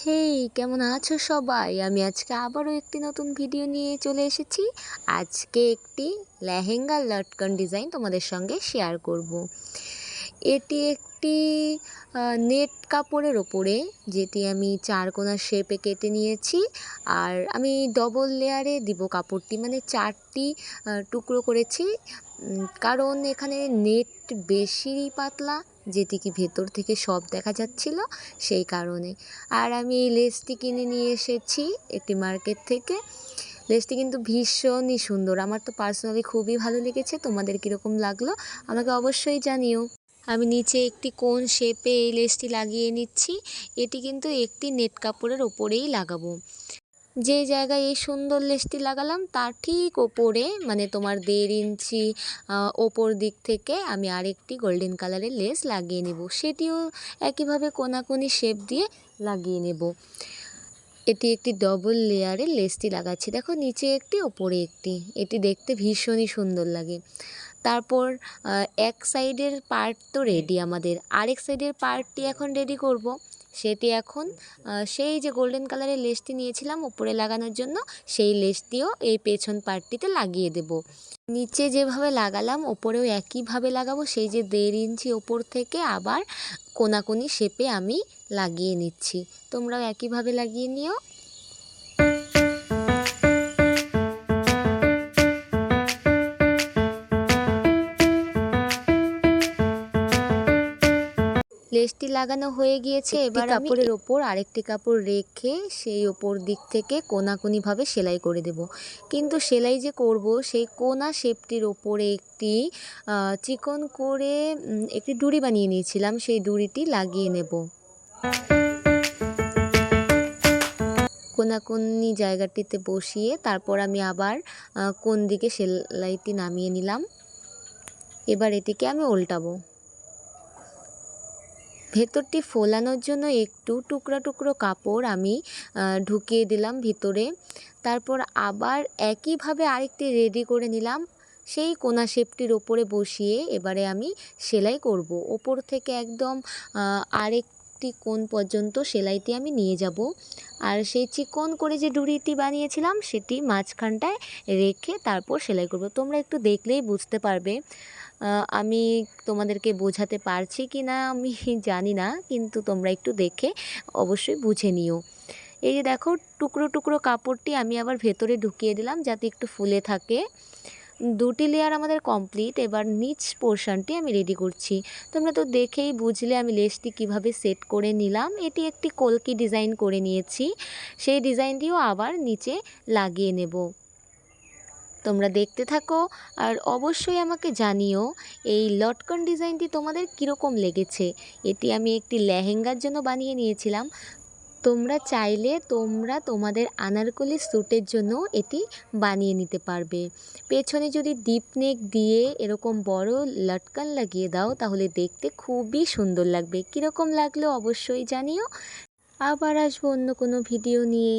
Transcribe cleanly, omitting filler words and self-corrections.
হেই, কেমন আছো সবাই? আমি আজকে আবারও একটি নতুন ভিডিও নিয়ে চলে এসেছি। আজকে একটি লেহেঙ্গার লটকন ডিজাইন তোমাদের সঙ্গে শেয়ার করব। এটি একটি নেট কাপড়ের ওপরে, যেটি আমি চারকোনা শেপে কেটে নিয়েছি। আর আমি ডবল লেয়ারে দিব কাপড়টি, মানে চারটি টুকরো করেছি। কারণ এখানে নেট বেশি পাতলা, যেটি কি ভেতর থেকে সব দেখা যাচ্ছিল, সেই কারণে। আর আমি এই লেসটি কিনে নিয়ে এসেছি একটি মার্কেট থেকে। লেসটি কিন্তু ভীষণই সুন্দর, আমার তো পার্সোনালি খুবই ভালো লেগেছে। তোমাদের কীরকম লাগলো আমাকে অবশ্যই জানিও। আমি নিচে একটি কোণ শেপে এই লেসটি লাগিয়ে নিচ্ছি। এটি কিন্তু একটি নেট কাপড়ের ওপরেই লাগাবো। যে জায়গায় এই সুন্দর লেসটি লাগালাম তার ঠিক ওপরে, মানে তোমার 1.5 ইঞ্চি ওপর দিক থেকে আমি আরেকটি গোল্ডেন কালারের লেস লাগিয়ে নেব। সেটিও একইভাবে কোনাকুনি শেপ দিয়ে লাগিয়ে নেব। এটি একটি ডবল লেয়ারের লেসটি লাগাচ্ছি, দেখো নিচে একটি ওপরে একটি। এটি দেখতে ভীষণই সুন্দর লাগে। তারপর এক সাইডের পার্ট তো রেডি আমাদের, আরেক সাইডের পার্টটি এখন রেডি করব। সেটি এখন সেই যে গোল্ডেন কালারের লেসটি নিয়েছিলাম উপরে লাগানোর জন্য, সেই লেসটিও এই পেছন পার্টটিতে লাগিয়ে দেব। নিচে যেভাবে লাগালাম ওপরেও একইভাবে লাগাবো। সেই যে 1.5 ইঞ্চি ওপর থেকে আবার কোনাকুনি শেপে আমি লাগিয়ে নিচ্ছি, তোমরাও একইভাবে লাগিয়ে নিও। লেসটি লাগানো হয়ে গিয়েছে, এবার কাপড়ের ওপর আরেকটি কাপড় রেখে সেই ওপর দিক থেকে কোনাকুনিভাবে সেলাই করে দেব। কিন্তু সেলাই যে করব, সেই কোনা শেপটির ওপরে একটি চিকন করে একটি ডুরি বানিয়ে নিয়েছিলাম, সেই ডুরিটি লাগিয়ে নেব। কোনাকুনি জায়গাটিতে বসিয়ে তারপর আমি আবার কোন দিকে সেলাইটি নামিয়ে নিলাম। এবার এটিকে আমি উল্টাবো। ভেতরটি ফোলানোর জন্য একটু টুকরা টুকরো কাপড় আমি ঢুকিয়ে দিলাম ভিতরে। তারপর আবার একইভাবে আরেকটি রেডি করে নিলাম, সেই কোনা শেপটির ওপরে বসিয়ে এবারে আমি সেলাই করব। ওপর থেকে একদম আরেকটি কোণ পর্যন্ত সেলাইটি আমি নিয়ে যাব। আর সেই চিকন করে যে ডুরিটি বানিয়েছিলাম সেটি মাঝখানটায় রেখে তারপর সেলাই করব। তোমরা একটু দেখলেই বুঝতে পারবে। আমি তোমাদেরকে বোঝাতে পারছি কি না আমি জানি না, কিন্তু তোমরা একটু দেখে অবশ্যই বুঝে নিও। এই যে দেখো, টুকরো টুকরো কাপড়টি আমি আবার ভেতরে ঢুকিয়ে দিলাম যাতে একটু ফুলে থাকে। 2টি লেয়ার আমাদের কমপ্লিট। এবার নিচ পোর্শনটি আমি রেডি করছি। তোমরা তো দেখেই বুঝলে আমি লেসটি কিভাবে সেট করে নিলাম। এটি একটি কলকি ডিজাইন করে নিয়েছি, সেই ডিজাইনটিও আবার নিচে লাগিয়ে নেব। তোমরা দেখতে থাকো আর অবশ্যই আমাকে জানিও এই লটকন ডিজাইনটি তোমাদের কীরকম লেগেছে। এটি আমি একটি লেহেঙ্গার জন্য বানিয়ে নিয়েছিলাম। তোমরা চাইলে তোমাদের আনারকলি স্যুটের জন্য এটি বানিয়ে নিতে পারবে। পেছনে যদি ডিপ নেক দিয়ে এরকম বড় লটকন লাগিয়ে দাও তাহলে দেখতে খুবই সুন্দর লাগবে। কীরকম লাগলো অবশ্যই জানিও। আবার আসবো অন্য কোনো ভিডিও নিয়ে।